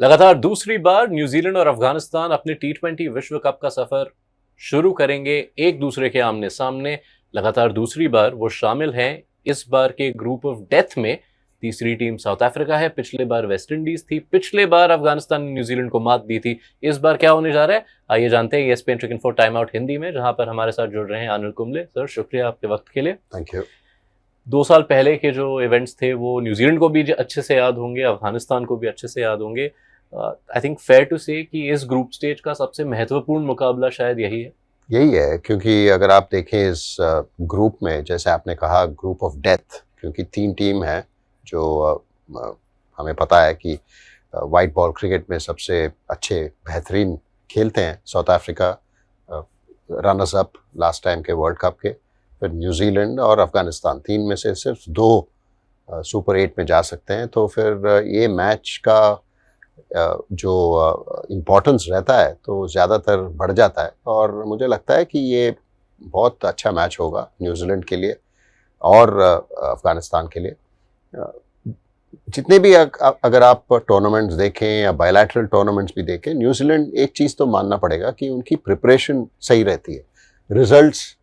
लगातार दूसरी बार न्यूजीलैंड और अफगानिस्तान अपने टी20 विश्व कप का सफर शुरू करेंगे एक दूसरे के आमने सामने। लगातार दूसरी बार वो शामिल हैं इस बार के ग्रुप ऑफ डेथ में। तीसरी टीम साउथ अफ्रीका है, पिछले बार वेस्ट इंडीज थी, पिछले बार अफगानिस्तान ने न्यूजीलैंड को मात दी थी। इस बार क्या होने जा रहा है, आइए जानते हैं ESPN Cricket Info time out Hindi में, जहां पर हमारे साथ जुड़ रहे हैं अनिल कुंबले। सर, शुक्रिया आपके वक्त के लिए। Thank you. 2 साल पहले के जो इवेंट्स थे वो न्यूजीलैंड को भी अच्छे से याद होंगे, अफगानिस्तान को भी अच्छे से याद होंगे। आई थिंक फेयर टू से कि इस ग्रुप स्टेज का सबसे महत्वपूर्ण मुकाबला शायद यही है। यही है, क्योंकि अगर आप देखें इस ग्रुप में, जैसे आपने कहा ग्रुप ऑफ डेथ, क्योंकि 3 टीम है जो हमें पता है कि वाइट बॉल क्रिकेट में सबसे अच्छे बेहतरीन खेलते हैं। South Africa runners up last time के वर्ल्ड कप के, फिर न्यूजीलैंड और अफगानिस्तान, 3 में से सिर्फ 2 सुपर 8 में जा सकते हैं। तो फिर ये मैच का जो इम्पोर्टेंस रहता है तो ज़्यादातर बढ़ जाता है, और मुझे लगता है कि ये बहुत अच्छा मैच होगा न्यूजीलैंड के लिए और अफगानिस्तान के लिए। जितने भी अगर आप टूर्नामेंट्स देखें या बायलैटरल टूर्नामेंट्स भी देखें, न्यूजीलैंड एक चीज़ तो मानना पड़ेगा कि उनकी प्रिपरेशन सही रहती है। रिजल्ट्स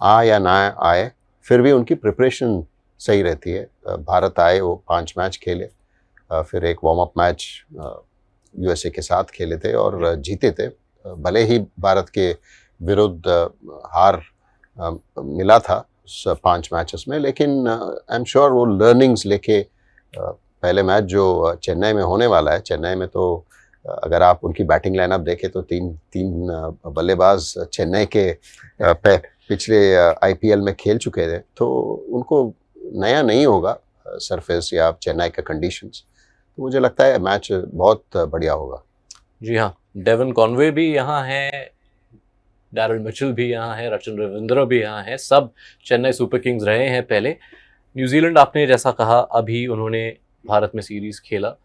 आए या ना आए, फिर भी उनकी प्रिपरेशन सही रहती है। भारत आए, वो 5 मैच खेले, फिर एक वार्म अप मैच USA के साथ खेले थे और जीते थे। भले ही भारत के विरुद्ध हार मिला था 5 मैचेस में, लेकिन आई एम श्योर वो लर्निंग्स लेके पहले मैच जो चेन्नई में होने वाला है, चेन्नई में तो अगर आप उनकी बैटिंग लाइनअप देखें तो तीन बल्लेबाज चेन्नई के पिछले IPL में खेल चुके थे, तो उनको नया नहीं होगा सरफेस या चेन्नई का कंडीशंस। तो मुझे लगता है मैच बहुत बढ़िया होगा। जी हाँ, डेवन कॉनवे भी यहाँ है, डैरल मिचेल भी यहाँ है, रचिन रविंद्र भी यहाँ है, सब चेन्नई सुपर किंग्स रहे हैं पहले। न्यूजीलैंड, आपने जैसा कहा, अभी उन्होंने भारत में सीरीज खेला,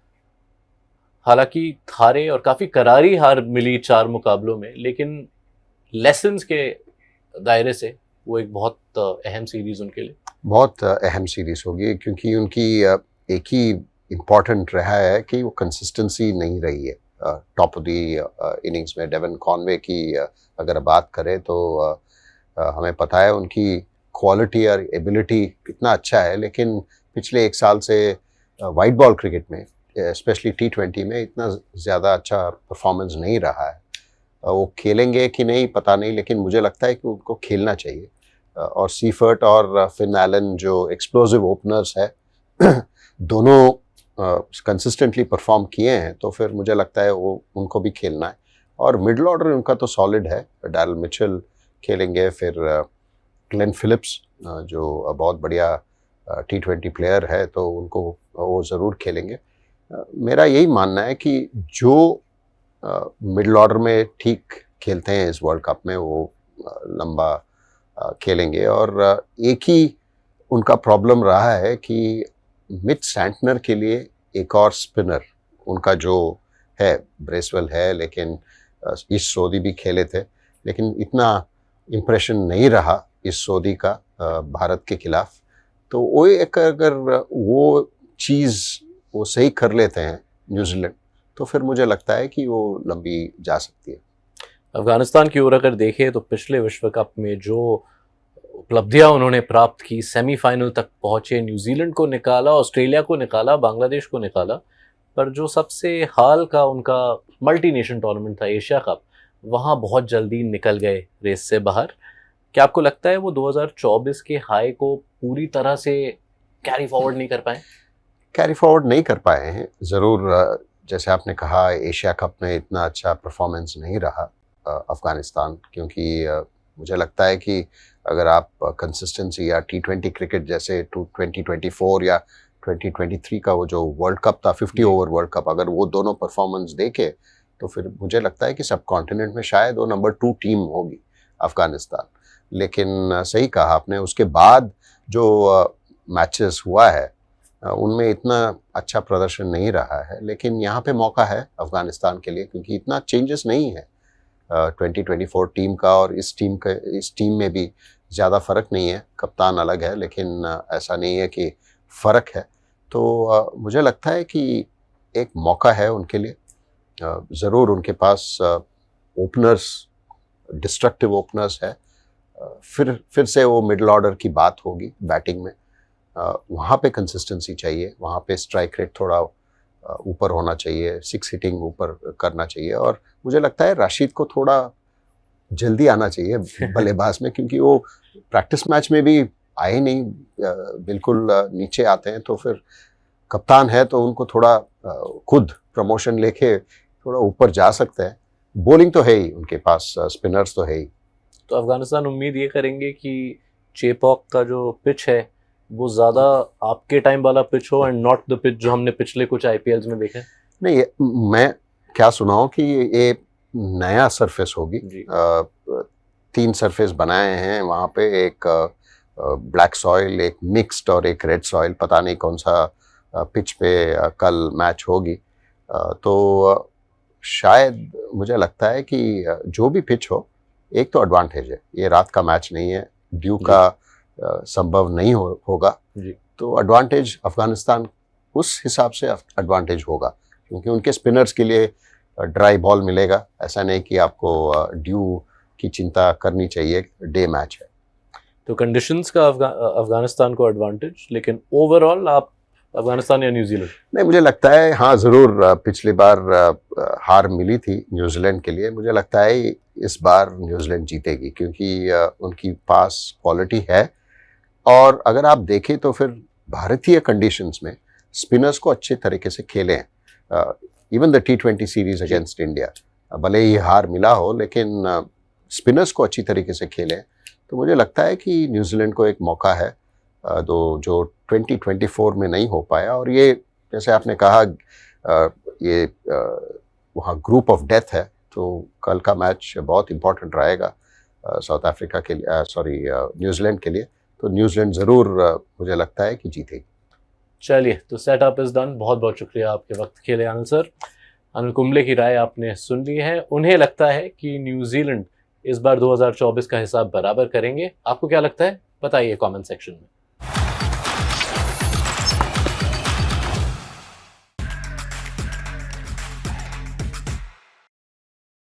हालांकि हारे और काफ़ी करारी हार मिली 4 मुकाबलों में, लेकिन लेसन्स के दायरे से वो एक बहुत अहम सीरीज उनके लिए बहुत अहम सीरीज होगी, क्योंकि उनकी एक ही इम्पॉर्टेंट रहा है कि वो कंसिस्टेंसी नहीं रही है टॉप ऑफ द इनिंग्स में। डेवन कॉनवे की अगर बात करें तो हमें पता है उनकी क्वालिटी और एबिलिटी कितना अच्छा है, लेकिन पिछले 1 साल से वाइट बॉल क्रिकेट में, स्पेशली T20 में, इतना ज़्यादा अच्छा परफॉर्मेंस नहीं रहा है। वो खेलेंगे कि नहीं पता नहीं, लेकिन मुझे लगता है कि उनको खेलना चाहिए। और सीफर्ट और फिन एलन जो एक्सप्लोसिव ओपनर्स है दोनों कंसिस्टेंटली परफॉर्म किए हैं, तो फिर मुझे लगता है वो उनको भी खेलना है। और मिडल ऑर्डर उनका तो सॉलिड है, डैरल मिचेल खेलेंगे, फिर ग्लेन फिलिप्स जो बहुत बढ़िया T20 प्लेयर है, तो उनको वो ज़रूर खेलेंगे। मेरा यही मानना है कि जो मिडल ऑर्डर में ठीक खेलते हैं इस वर्ल्ड कप में, वो लंबा खेलेंगे। और एक ही उनका प्रॉब्लम रहा है कि मिच सैंटनर के लिए एक और स्पिनर उनका जो है, ब्रेसवेल है, लेकिन इस सऊदी भी खेले थे, लेकिन इतना इम्प्रेशन नहीं रहा इस सऊदी का भारत के खिलाफ। तो वो एक, अगर वो चीज़ वो सही कर लेते हैं न्यूजीलैंड, तो फिर मुझे लगता है कि वो लंबी जा सकती है। अफगानिस्तान की ओर अगर देखें तो पिछले विश्व कप में जो उपलब्धियां उन्होंने प्राप्त की, सेमीफाइनल तक पहुंचे, न्यूजीलैंड को निकाला, ऑस्ट्रेलिया को निकाला, बांग्लादेश को निकाला, पर जो सबसे हाल का उनका मल्टी नेशन टूर्नामेंट था, एशिया कप, वहां बहुत जल्दी निकल गए रेस से बाहर। क्या आपको लगता है वो 2024 के हाई को पूरी तरह से कैरी फॉरवर्ड नहीं कर पाए? कैरी फॉरवर्ड नहीं कर पाए हैं ज़रूर। जैसे आपने कहा, एशिया कप में इतना अच्छा परफॉर्मेंस नहीं रहा अफ़गानिस्तान, क्योंकि मुझे लगता है कि अगर आप कंसिस्टेंसी या T20 क्रिकेट जैसे 2024 या 2023 का वो जो वर्ल्ड कप था, 50 ओवर वर्ल्ड कप, अगर वो दोनों परफॉर्मेंस देखे, तो फिर मुझे लगता है कि सब कॉन्टिनेंट में शायद वो नंबर 2 टीम होगी अफ़गानिस्तान। लेकिन सही कहा आपने, उसके बाद जो मैचेस हुआ है उनमें इतना अच्छा प्रदर्शन नहीं रहा है, लेकिन यहाँ पे मौका है अफ़गानिस्तान के लिए, क्योंकि इतना चेंजेस नहीं है 2024 टीम का और इस टीम में भी ज़्यादा फ़र्क नहीं है। कप्तान अलग है, लेकिन ऐसा नहीं है कि फ़र्क है। तो मुझे लगता है कि एक मौका है उनके लिए ज़रूर उनके पास ओपनर्स, डिस्ट्रक्टिव ओपनर्स है। फिर से वो मिडिल ऑर्डर की बात होगी बैटिंग में। वहाँ पे कंसिस्टेंसी चाहिए, वहाँ पे स्ट्राइक रेट थोड़ा ऊपर होना चाहिए, सिक्स हिटिंग ऊपर करना चाहिए। और मुझे लगता है राशिद को थोड़ा जल्दी आना चाहिए बल्लेबाज में, क्योंकि वो प्रैक्टिस मैच में भी आए नहीं, बिल्कुल नीचे आते हैं। तो फिर कप्तान है तो उनको थोड़ा खुद प्रमोशन लेके थोड़ा ऊपर जा सकते हैं। बॉलिंग तो है ही उनके पास, स्पिनर्स तो है ही। तो अफगानिस्तान उम्मीद ये करेंगे कि चेपॉक का जो पिच है वो ज़्यादा आपके टाइम वाला पिच हो एंड नॉट द पिच जो हमने पिछले कुछ आईपीएल्स में देखे। नहीं, मैं क्या सुनाऊं कि ये नया सरफेस होगी। जी। 3 सरफेस बनाए हैं वहाँ पे, एक ब्लैक सॉइल, एक मिक्स्ड और एक रेड सॉइल। पता नहीं कौन सा पिच पे कल मैच होगी। तो शायद मुझे लगता है कि जो भी पिच हो, एक तो एडवांटेज है, ये रात का मैच नहीं है, ड्यू का संभव नहीं होगा। जी। तो एडवांटेज अफगानिस्तान उस हिसाब से एडवांटेज होगा, क्योंकि उनके स्पिनर्स के लिए ड्राई बॉल मिलेगा। ऐसा नहीं कि आपको ड्यू की चिंता करनी चाहिए, डे मैच है। तो कंडीशंस का अफगानिस्तान को एडवांटेज, लेकिन ओवरऑल आप अफगानिस्तान या न्यूजीलैंड? नहीं, मुझे लगता है हाँ ज़रूर, पिछली बार हार मिली थी न्यूजीलैंड के लिए। मुझे लगता है इस बार न्यूजीलैंड जीतेगी, क्योंकि उनकी पास क्वालिटी है। और अगर आप देखें तो फिर भारतीय कंडीशंस में स्पिनर्स को अच्छे तरीके से खेले हैं। Even the T20 series against India, भले ही हार मिला हो, लेकिन स्पिनर्स को अच्छी तरीके से खेले। तो मुझे लगता है कि न्यूजीलैंड को एक मौका है जो 2024 में नहीं हो पाया। और ये जैसे आपने कहा, ये वहाँ ग्रुप ऑफ डेथ है, तो कल का मैच बहुत इंपॉर्टेंट रहेगा साउथ अफ्रीका के लिए, सॉरी न्यूजीलैंड के लिए। तो न्यूजीलैंड ज़रूर मुझे लगता है कि जीतेगी। चलिए, तो सेटअप इज डन। बहुत बहुत शुक्रिया आपके वक्त के लिए अनिल सर। अनिल कुंबले की राय आपने सुन ली है। उन्हें लगता है कि न्यूजीलैंड इस बार 2024 का हिसाब बराबर करेंगे। आपको क्या लगता है, बताइए कमेंट सेक्शन में।